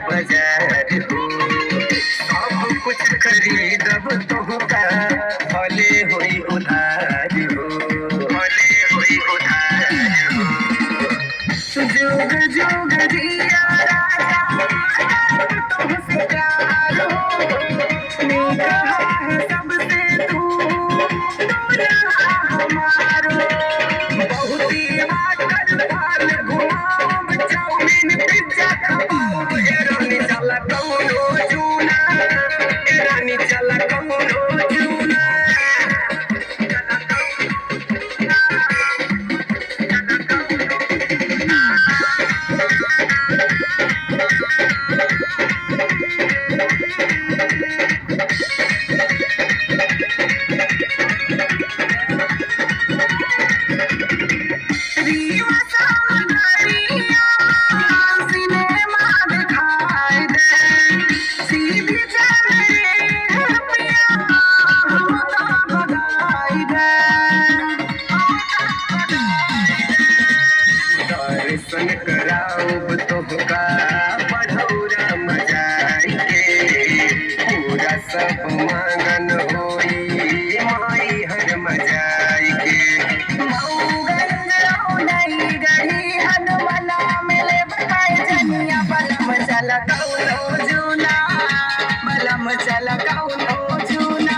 बाजार हो सब कुछ खरीदब तोहका भले होई उधार हो भले होई उधार हो जुग जुग जिया राजा तुमसे प्यार हो निगाह है सबसे तू दुल्हा हमारो बहुत ही आकर थाल घुमाओ चाउमीन पिज्जा खाओ रानी चला कौनो जूना रानी चला कौनो जूना दर्शन कराओ तोहका बढ़ौरा मजाई के पूरा सब मांगन होई माई हर मजाई के मऊगन रौनई गढ़ी हनुमना मिले बताए जनिया बलम चला कौनो जूना बलम चला कौनो जूना।